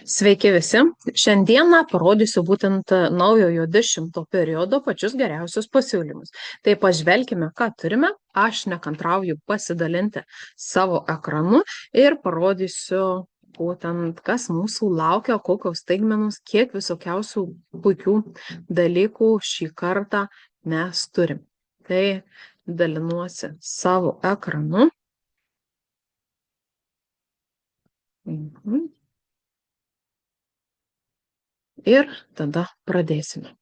Sveiki visi. Šiandieną parodysiu būtent naujojo 10 periodo pačius geriausius pasiūlymus. Tai pažvelkime, ką turime. Aš nekantrauju pasidalinti savo ekranu ir parodysiu būtent, kas mūsų laukia, kokios staigmenos, kiek visokiausių puikių dalykų šį kartą mes turim. Tai dalinuosi savo ekranu. Ir tada pradėsime.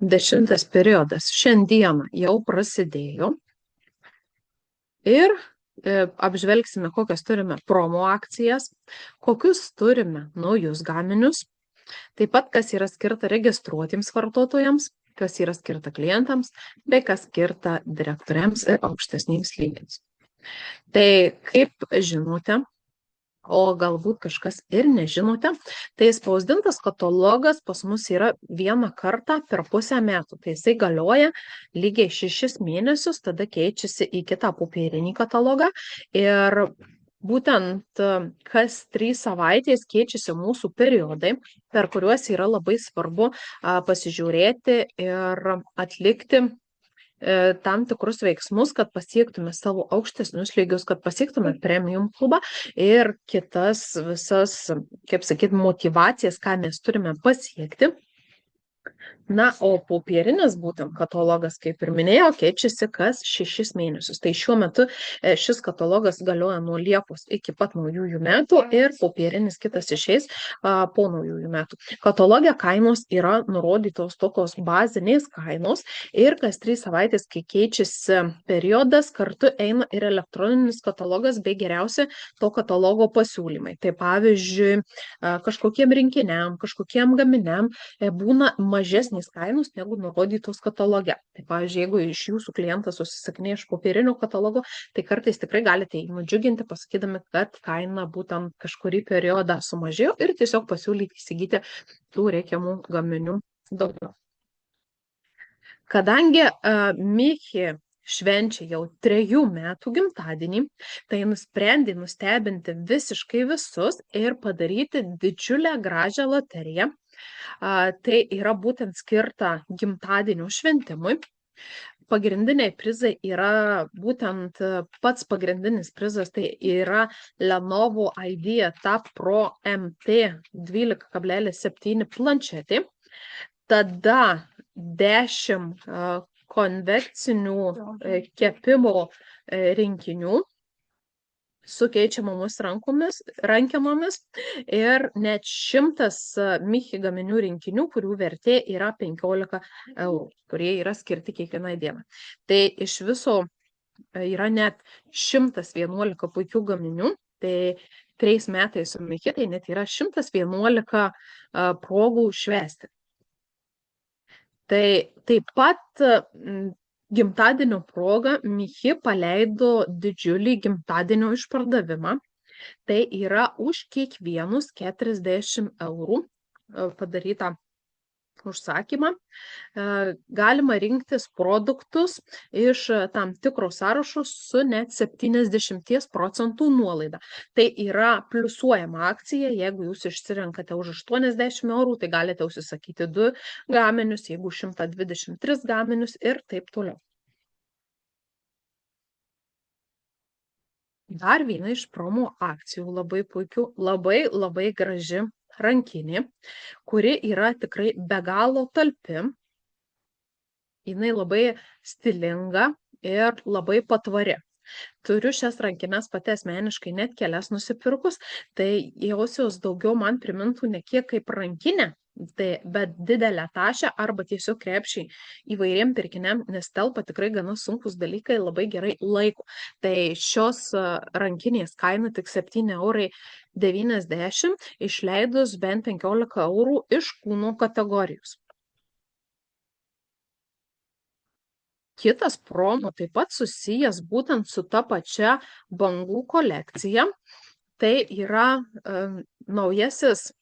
10 periodas šiandieną jau prasidėjo ir apžvelgsime, kokias turime promo akcijas, kokius turime naujus gaminius, taip pat kas yra skirta registruotiems vartotojams, kas yra skirta klientams, bei kas skirta direktoriams ir aukštesniems lygiams. Tai kaip žinote, o galbūt kažkas ir nežinote, tai spausdintas katalogas pas mus yra vieną kartą per pusę metų. Tai jisai galioja lygiai 6 mėnesius, tada keičiasi į kitą popierinį katalogą ir būtent kas 3 savaitės keičiasi mūsų periodai, per kuriuos yra labai svarbu pasižiūrėti ir atlikti tam tikrus veiksmus, kad pasiektume savo aukštesnius lygius, kad pasiektume premium klubą ir kitas visas, kaip sakyti, motivacijas, ką mes turime pasiekti. Na, o popierinis būtent katalogas, kaip ir minėjau, keičiasi kas 6 mėnesius. Tai šiuo metu šis katalogas galioja nuo Liepos iki pat naujųjų metų ir popierinis kitas išeis po naujųjų metų. Katalogė kainos yra nurodytos tokios bazinės kainos ir kas 3 savaitės, kai keičiasi periodas, kartu eina ir elektroninis katalogas bei geriausi to katalogo pasiūlymai. Tai pavyzdžiui, kažkokiem rinkiniam, kažkokiem gaminiam būna mažesnės kainos negu nurodytos kataloge. Tai pavyzdžiui, jeigu iš jūsų klientas užsisakinėja iš popierinio katalogo, tai kartais tikrai galite jį nudžiuginti, pasakydami, kad kaina būtent kažkurį periodą sumažėjo ir tiesiog pasiūlyti įsigyti tų reikiamų gaminių daugiau. Kadangi Michi švenčia jau 3 metų gimtadienį, tai nusprendė nustebinti visiškai visus ir padaryti didžiulę gražią loteriją. Tai yra būtent skirta gimtadienio šventimui. Pagrindiniai prizai yra būtent pats pagrindinis prizas, tai yra Lenovo IDEA Tab Pro MT 12,7 planšetė. Tada 10 konvekcinių kepimo rinkinių su keičiamomis rankemomis ir net 100 Michi gaminių rinkinių, kurių vertė yra 15 eurų, kurie yra skirti kiekvienai dienai. Tai iš viso yra net 111 puikių gaminių, tai 3 metais su Michi, tai net yra 111 progų švęsti. Tai taip pat gimtadienio proga Michi paleido didžiulį gimtadienio išpardavimą. Tai yra už kiekvienus 40 eurų padarytą užsakymą. Galima rinktis produktus iš tam tikro sąrašo su net 70% nuolaida. Tai yra pliusuojama akcija, jeigu jūs išsirenkate už 80 eurų, tai galite užsisakyti 2 gaminius, jeigu 123 gaminius ir taip toliau. Dar viena iš promo akcijų labai puikių, labai graži rankinė, kuri yra tikrai be galo talpi. Jinai labai stilinga ir labai patvari. Turiu šias rankinės pati asmeniškai net kelias nusipirkus, tai jausios daugiau man primintų ne kiek kaip rankinę, bet didelę tašę arba tiesiog krepšį įvairiem pirkiniam, nes telpa tikrai gana sunkus dalykai, labai gerai laiko. Tai šios rankinės kaina tik 7,90 €, išleidus bent 15 eurų iš kūno kategorijos. Kitas promo taip pat susijęs būtent su ta pačia bangų kolekcija. Tai yra naujasis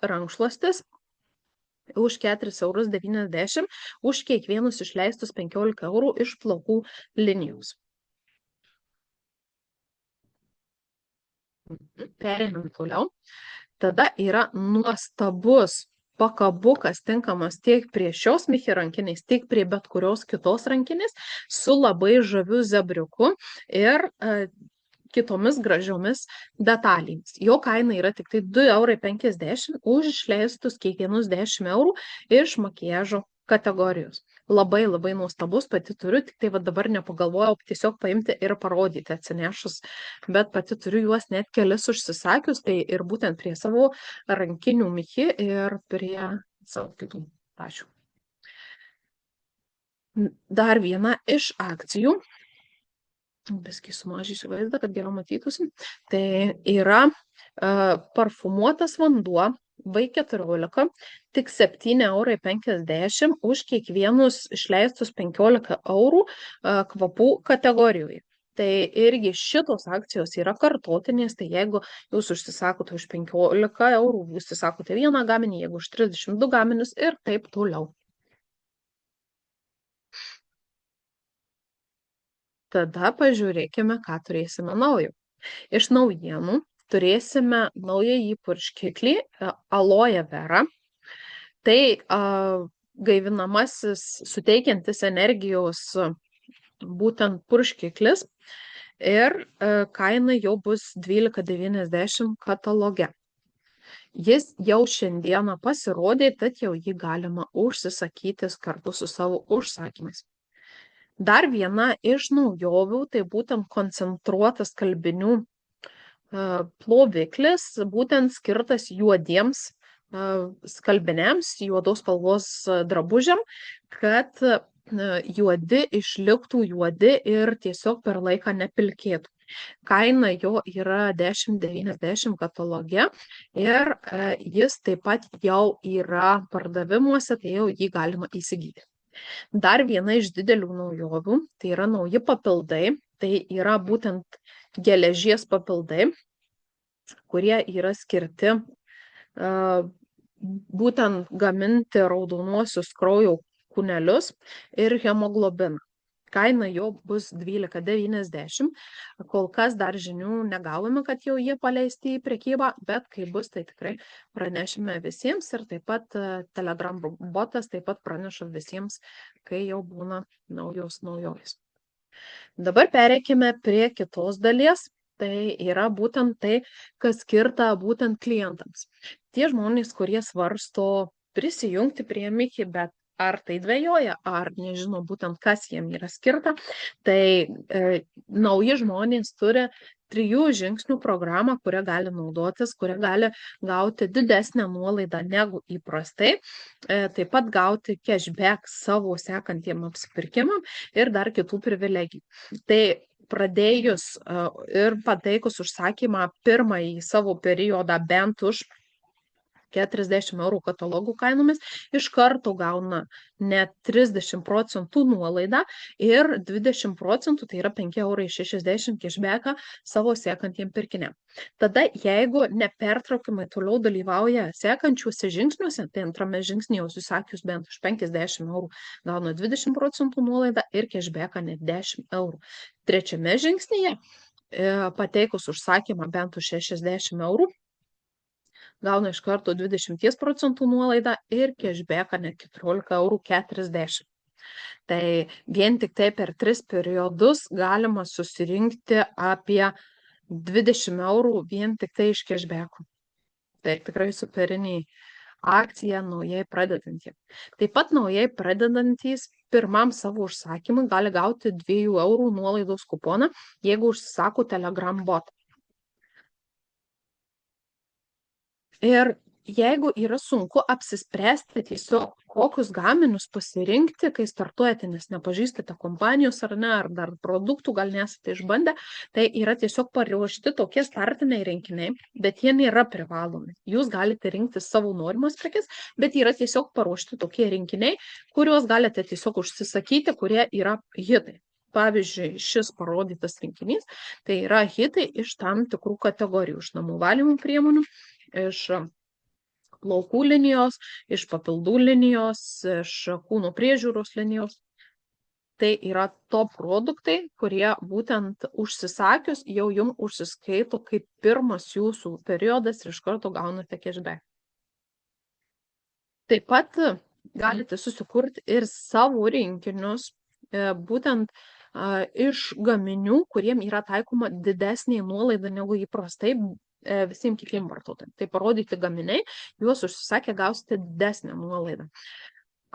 rankšluostis už 4,90 € už kiekvienus išleistus 15 eurų iš plaukų linijos. Pereinam toliau. Tada yra nuostabus pakabukas tinkamas tiek prie šios Michi rankinės, tiek prie bet kurios kitos rankinės su labai žaviu zebriuku ir kitomis gražiomis detalėmis. Jo kaina yra tik tai 2,50 € už išleistus kiekvienus 10 € iš makiažo kategorijos. Labai labai nuostabus, pati turiu, tik tai va dabar nepagalvojau tiesiog paimti ir parodyti atsinešus, bet pati turiu juos net kelis užsisakius, tai ir būtent prie savo rankinių Michi ir prie savo kitų tašių. Dar viena iš akcijų, biskį sumažysiu vaizdą, kad geriau matytųsi, tai yra parfumuotas vanduo V14, tik 7,50 € už kiekvienus išleistus 15 € kvapų kategorijoje. Tai irgi šitos akcijos yra kartotinės, tai jeigu jūs užsisakote už 15 €, jūs užsisakote vieną gaminį, jeigu už 32 gaminius ir taip toliau. Tada pažiūrėkime, ką turėsime naujo. Iš naujienų turėsime naująjį purškiklį Aloe Vera. Tai gaivinamasis, suteikiantis energijos būtent purškiklis ir kaina jau bus 12,90 € kataloge. Jis jau šiandieną pasirodė, tad jau jį galima užsisakyti kartu su savo užsakymais. Dar viena iš naujovių, tai būtent koncentruotas skalbinių ploviklis, būtent skirtas juodiems skalbiniams, juodos spalvos drabužiam, kad juodi išliktų juodi ir tiesiog per laiką nepilkėtų. Kaina jo yra 10,90 € kataloge ir jis taip pat jau yra pardavimuose, tai jau jį galima įsigyti. Dar viena iš didelių naujovių, tai yra nauji papildai, tai yra būtent geležies papildai, kurie yra skirti būtent gaminti raudonuosius kraujo kūnelius ir hemoglobiną. Kaina jo bus 12,90 €. Kol kas dar žinių negavome, kad jau jie paleisti į prekybą, bet kai bus, tai tikrai pranešime visiems ir taip pat Telegram botas taip pat praneša visiems, kai jau būna naujovės. Dabar pereikime prie kitos dalies. Tai yra būtent tai, kas skirta būtent klientams. Tie žmonės, kurie svarsto prisijungti prie Michi, bet ar tai dvejoja, ar nežino būtent, kas jiem yra skirta, tai nauji žmonės turi 3 žingsnių programą, kurią gali naudotis, kurią gali gauti didesnę nuolaidą negu įprastai, taip pat gauti cashback savo sekantiem apsipirkimam ir dar kitų privilegijų. Tai pradėjus ir pateikus užsakymą pirmąjį savo periodą bent už 40 € katalogų kainomis, iš karto gauna net 30% nuolaidą ir 20%, tai yra 5,60 € cashbacką savo sekantiem pirkiniam. Tada, jeigu nepertraukiamai toliau dalyvauja sekančiuose žingsniuose, tai antrame žingsnyje užsisakius bent už 50 € gauna 20% nuolaidą ir cashbacką net 10 €. Trečiame žingsnyje, pateikus užsakymą bent už 60 € gauna iš karto 20% nuolaidą ir cashbacką net 14,40 €. Tai vien tik tai per 3 periodus galima susirinkti apie 20 € vien tik tai iš cashbackų. Tai tikrai superiniai akcija naujai pradedantiems. Taip pat naujai pradedantys pirmam savo užsakymui gali gauti 2 € nuolaidos kuponą, jeigu užsisako Telegram botą. Ir jeigu yra sunku apsispręsti tiesiog, kokius gaminius pasirinkti, kai startuojate, nes nepažįstate kompanijos ar ne, ar dar produktų gal nesate išbandę, tai yra tiesiog paruošti tokie startiniai rinkiniai, bet jie nėra privalomi. Jūs galite rinkti savo norimas prekes, bet yra tiesiog paruošti tokie rinkiniai, kuriuos galite tiesiog užsisakyti, kurie yra hitai. Pavyzdžiui, šis parodytas rinkinys, tai yra hitai iš tam tikrų kategorijų, iš namų valymo priemonių, iš plaukų linijos, iš papildų linijos, iš kūno priežiūros linijos. tai yra top produktai, kurie būtent užsisakius jau jum užsiskaito kaip pirmas jūsų periodas ir iš karto gaunate cashback. Taip pat galite susikurti ir savo rinkinius, būtent iš gaminių, kuriem yra taikoma didesnė nuolaida negu įprastai visiems kitiems vartotojams. Tai parodyti gaminiai, juos užsisakę gausite didesnę nuolaidą.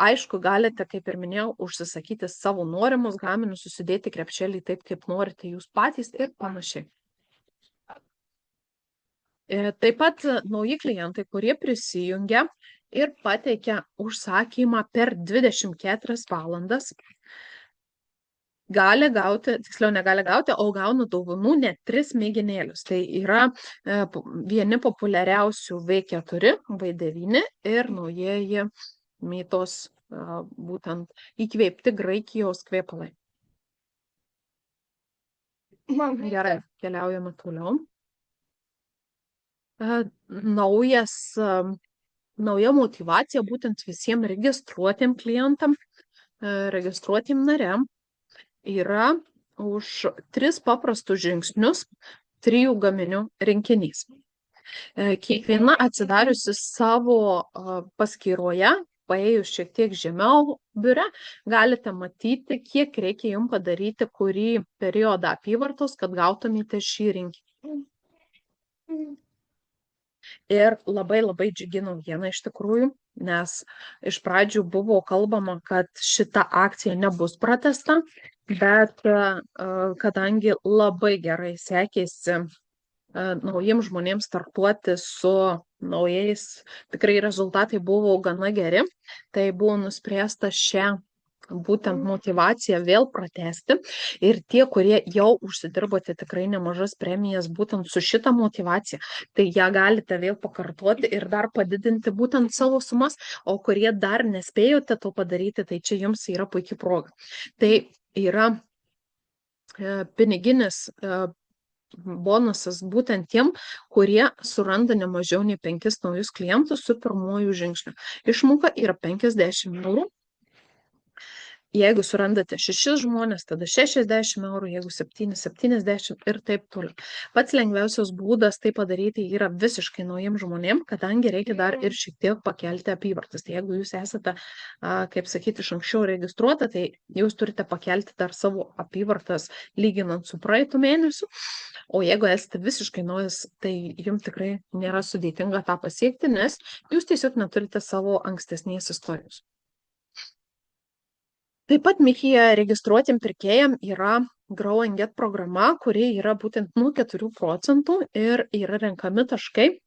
Aišku, galite, kaip ir minėjau, užsisakyti savo norimus gaminius, susidėti krepšelį taip, kaip norite jūs patys ir panašiai. Taip pat nauji klientai, kurie prisijungia ir pateikia užsakymą per 24 valandas, gali gauti, tiksliau negali gauti, o gauna dovanų net 3 mėginėlius. Tai yra vieni populiariausių V4, V9 ir naujieji Mytos būtent įkvėpti Graikijos kvėpalai. Gerai, keliaujame toliau. Nauja motyvacija būtent visiems registruotiem klientam, registruotiem nariam yra už 3 paprastus žingsnius 3 gaminių rinkinys. Kiekviena atsidariusi savo paskyroje, paėjus šiek tiek žemiau biure, galite matyti, kiek reikia jums padaryti kurį periodą apyvartos, kad gautumėte šį rinkinį. Ir labai džiugi naujiena iš tikrųjų, nes iš pradžių buvo kalbama, kad šita akcija nebus pratęsta, bet kadangi labai gerai sekėsi naujiems žmonėms startuoti su naujais, tikrai rezultatai buvo gana geri, tai buvo nuspręsta šią būtent motivaciją vėl pratęsti ir tie, kurie jau užsidirbote tikrai nemažas premijas būtent su šita motivacija, tai ją galite vėl pakartoti ir dar padidinti būtent savo sumas, o kurie dar nespėjote to padaryti, tai čia jums yra puikia proga. Tai yra piniginis bonusas būtent tiem, kurie suranda ne mažiau nei 5 naujus klientus su pirmuoju žingsniu. Išmoka yra 50 eurų. Jeigu surandate 6 žmonės, tada 60 eurų, jeigu 7, 70 ir taip toliau. Pats lengviausias būdas tai padaryti yra visiškai naujiems žmonėms, kadangi reikia dar ir šiek tiek pakelti apyvartas. Tai jeigu jūs esate, kaip sakyti, iš anksčiau registruota, tai jūs turite pakelti dar savo apyvartas lyginant su praeitų mėnesiu. O jeigu esate visiškai naujas, tai jums tikrai nėra sudėtinga tą pasiekti, nes jūs tiesiog neturite savo ankstesnės istorijos. Taip pat Mikyje registruotiem pirkėjam yra Grow and Get programa, kuri yra būtent nuo 4 procentų ir yra renkami taškai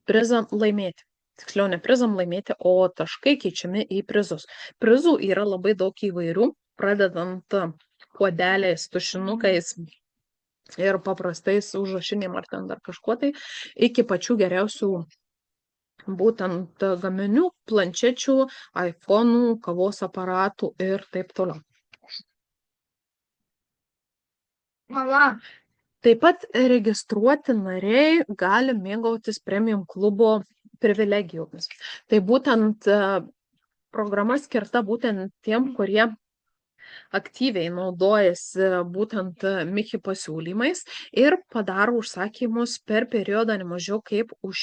prizam laimėti. Tiksliau, ne prizam laimėti, o taškai keičiami į prizus. Prizų yra labai daug įvairių, pradedant puodeliais, tušinukais ir paprastais užrašinėm ar ten dar kažkuo tai, iki pačių geriausių būtent gaminių, planšečių, iPhone'ų, kavos aparatų ir taip toliau. Taip pat registruoti nariai gali mėgautis premium klubo privilegijomis. Tai būtent programa skirta būtent tiem, kurie aktyviai naudojasi būtent Miky pasiūlymais ir padaro užsakymus per periodą nemažiau kaip už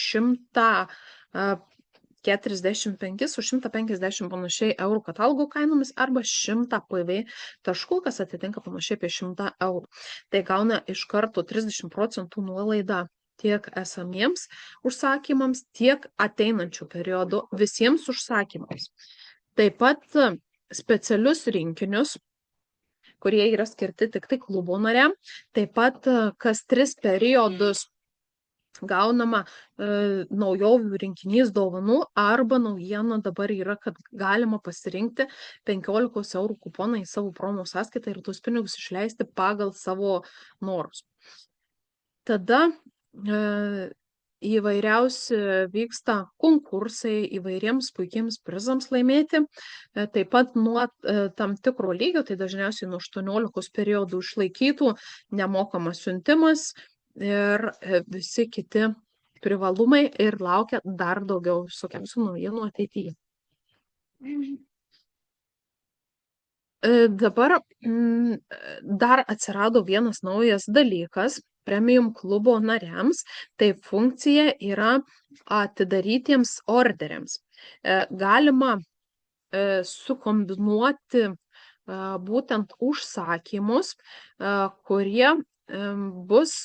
145, už 150 panašiai eurų katalogų kainomis arba 100 PV taškų, kas atitinka panašiai apie 100 eurų. Tai gauna iš karto 30 procentų nuolaidą tiek esamiems užsakymams, tiek ateinančių periodų visiems užsakymams. Taip pat specialius rinkinius, kurie yra skirti tik tai klubo nariam, taip pat kas 3 periodus gaunama naujovių rinkinys dovanų arba naujiena dabar yra, kad galima pasirinkti 15 eurų kuponą į savo promo sąskaitą ir tuos pinigus išleisti pagal savo norus. Tada įvairiausi vyksta konkursai įvairiems puikiems prizams laimėti. Taip pat nuo tam tikro lygio, tai dažniausiai nuo 18 periodų išlaikytų nemokamas siuntimas ir visi kiti privalumai ir laukia dar daugiau visokiausių naujienų ateityje. Dabar dar atsirado vienas naujas dalykas premium klubo nariams, tai funkcija yra atidarytiems orderiams. Galima sukombinuoti būtent užsakymus, kurie bus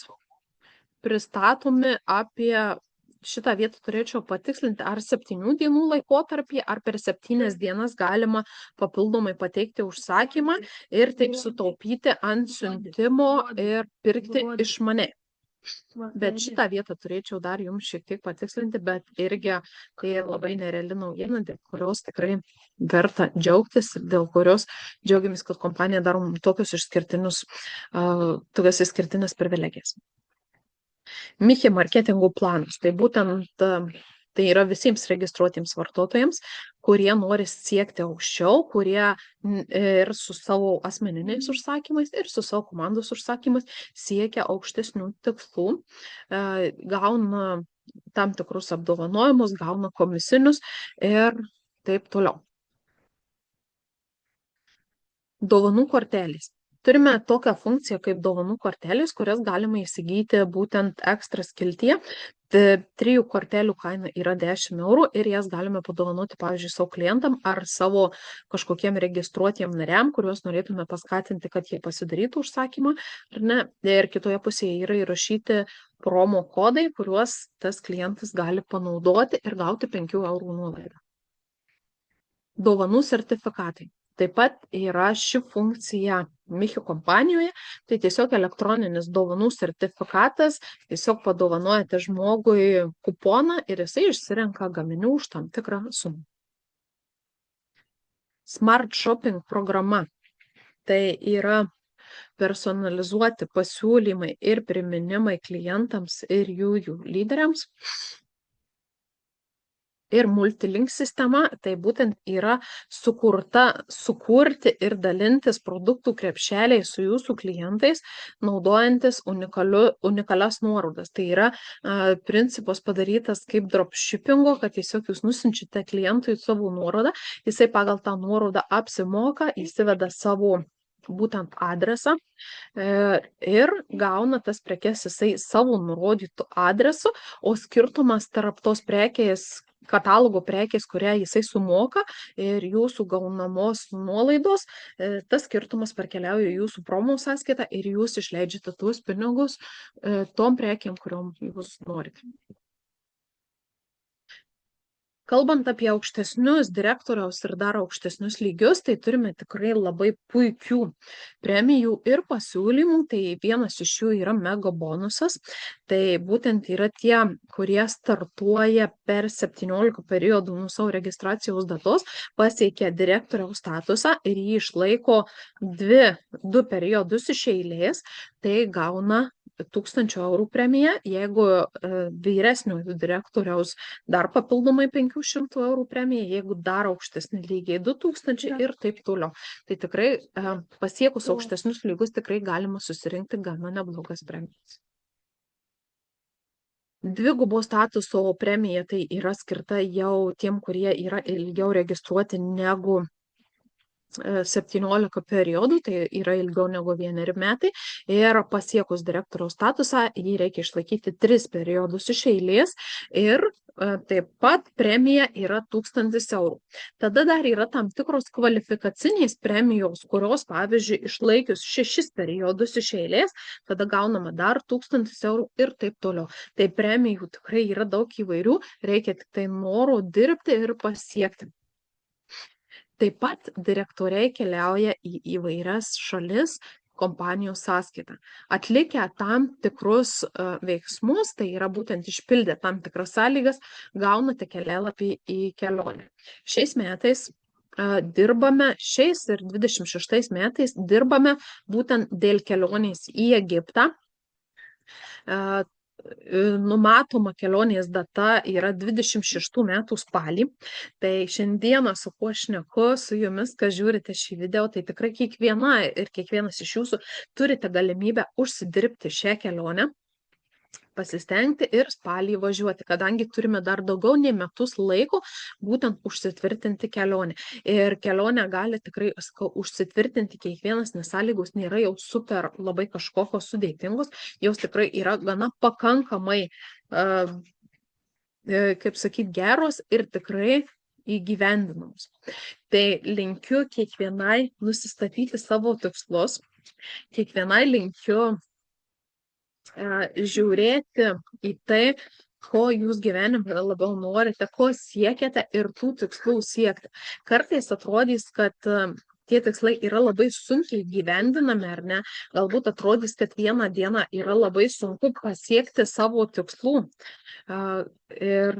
pristatomi apie šitą vietą turėčiau patikslinti, ar 7 dienų laikotarpį, ar per 7 dienas galima papildomai pateikti užsakymą ir taip sutaupyti ant siuntimo ir pirkti išmaniai. Bet šitą vietą turėčiau dar jums šiek tiek patikslinti, bet irgi tai labai nereali naujiena, dėl kurios tikrai verta džiaugtis ir dėl kurios džiaugiamės, kad kompanija daro tokias išskirtinės privilegijas. Michi marketingų planas, tai būtent tai yra visiems registruotiems vartotojams, kurie nori siekti aukščiau, kurie ir su savo asmeniniais užsakymais, ir su savo komandos užsakymais siekia aukštesnių tikslų, gauna tam tikrus apdovanojimus, gauna komisinius ir taip toliau. Dovanų kortelės. Turime tokią funkciją kaip dovanų kortelės, kurias galima įsigyti būtent ekstra skiltyje. 3 kortelių kaina yra 10 eurų ir jas galime padovanoti, pavyzdžiui, savo klientam ar savo kažkokiem registruotiem nariam, kuriuos norėtume paskatinti, kad jie pasidarytų užsakymą, ar ne. Ir kitoje pusėje yra įrašyti promo kodai, kuriuos tas klientas gali panaudoti ir gauti 5 eurų nuolaidą. Dovanų sertifikatai. Taip pat yra ši funkcija Michi kompanijoje, tai tiesiog elektroninis dovanų sertifikatas, tiesiog padovanojate žmogui kuponą ir jisai išsirenka gaminių už tam tikrą sumą. Smart Shopping programa. Tai yra personalizuoti pasiūlymai ir priminimai klientams ir jų lyderiams. Ir multilink sistema, tai būtent yra sukurti ir dalintis produktų krepšeliai su jūsų klientais, naudojantis unikalias nuorodas. Tai yra principas padarytas kaip dropshippingo, kad tiesiog jūs nusinčiate klientui savo nuorodą, jisai pagal tą nuorodą apsimoka, įsiveda savo būtent adresą ir gauna tas prekes jisai savo nurodytų adresu, o skirtumas tarp tos prekės katalogo prekės, kurią jisai sumoka ir jūsų gaunamos nuolaidos, tas skirtumas perkeliauja jūsų promo sąskaitą ir jūs išleidžiate tuos pinigus tom prekėm, kuriom jūs norite. Kalbant apie aukštesnius direktoriaus ir dar aukštesnius lygius, tai turime tikrai labai puikių premijų ir pasiūlymų. Tai vienas iš jų yra mega bonusas. Tai būtent yra tie, kurie startuoja per 17 periodų nuo savo registracijos datos, pasiekia direktoriaus statusą ir jį išlaiko 2 periodus iš eilės, tai gauna 1000 eurų premiją, jeigu vyresniojo direktoriaus dar papildomai 500 eurų premiją, jeigu dar aukštesni lygiai 2000 ir taip toliau. Tai tikrai pasiekus aukštesnius lygius tikrai galima susirinkti gana neblogas premijas. Dvigubo statuso premija tai yra skirta jau tiem, kurie yra ilgiau registruoti negu 17 periodų, tai yra ilgiau negu 1 metai ir pasiekus direktoriaus statusą jį reikia išlaikyti 3 periodus iš eilės ir taip pat premija yra 1000 eurų. Tada dar yra tam tikros kvalifikacinės premijos, kurios, pavyzdžiui, išlaikius 6 periodus iš eilės, tada gaunama dar 1000 eurų ir taip toliau. Tai premijų tikrai yra daug įvairių, reikia tik tai noro dirbti ir pasiekti. Taip pat direktoriai keliauja į įvairias šalis kompanijos sąskaitą. Atlikę tam tikrus veiksmus, tai yra būtent išpildę tam tikras sąlygas, gaunate kelialapį į kelionę. Šiais metais ir 26 metais dirbame būtent dėl kelionės į Egiptą. Numatoma kelionės data yra 26 metų spalį. Tai šiandieną su kuo šneku su jumis, kas žiūrite šį video, tai tikrai kiekviena ir kiekvienas iš jūsų turite galimybę užsidirbti šią kelionę. pasistengti ir spalį važiuoti, kadangi turime dar daugiau nei metus laiko būtent užsitvirtinti kelionę. Ir kelionę gali tikrai užsitvirtinti kiekvienas, nes sąlygos nėra jau super labai kažkokios sudėtingos, jos tikrai yra gana pakankamai, kaip sakyti, geros ir tikrai įgyvendinamos. Tai linkiu kiekvienai nusistatyti savo tikslus, kiekvienai linkiu žiūrėti į tai, ko jūs gyvenime labiau norite, ko siekiate ir tų tikslų siekti. Kartais atrodys, kad tie tikslai yra labai sunkiai gyvendinami, ar ne? Galbūt atrodys, kad vieną dieną yra labai sunku pasiekti savo tikslų. Ir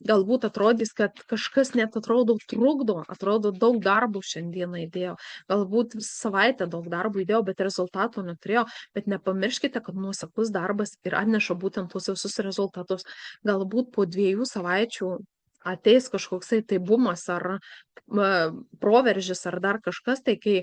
galbūt atrodys, kad kažkas net atrodo trukdo, atrodo daug darbų šiandieną įdėjau, galbūt savaitę daug darbų įdėjau, bet rezultato neturėjau, bet nepamirškite, kad nuoseklus darbas ir atneša būtent tuos visus rezultatus. Galbūt po 2 savaičių ateis kažkoksai tai bumas ar proveržis ar dar kažkas, tai kai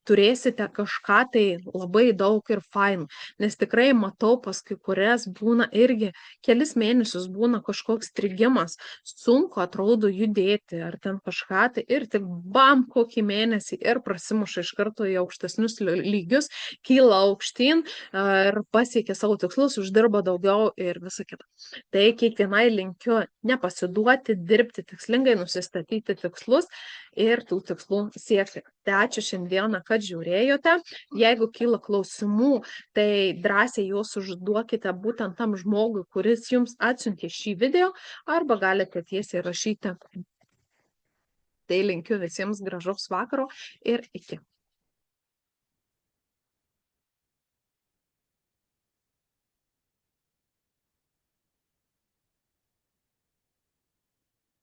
turėsite kažką tai labai daug ir fainų, nes tikrai matau pas kai kurias būna irgi kelis mėnesius būna kažkoks strigimas, sunku atrodo judėti ar ten kažką tai ir tik bam kokį mėnesį ir prasimuša iš karto į aukštesnius lygius, kyla aukštyn ir pasiekia savo tikslus, uždirba daugiau ir visa kita. Tai kiekvienai linkiu nepasiduoti, dirbti tikslingai, nusistatyti tikslus ir tų tikslų siekti. Tai ačiū šiandieną, kad žiūrėjote. Jeigu kyla klausimų, tai drąsiai juos užduokite būtent tam žmogui, kuris jums atsiuntė šį video, arba galite tiesiai rašyti. Tai linkiu visiems gražaus vakaro ir iki.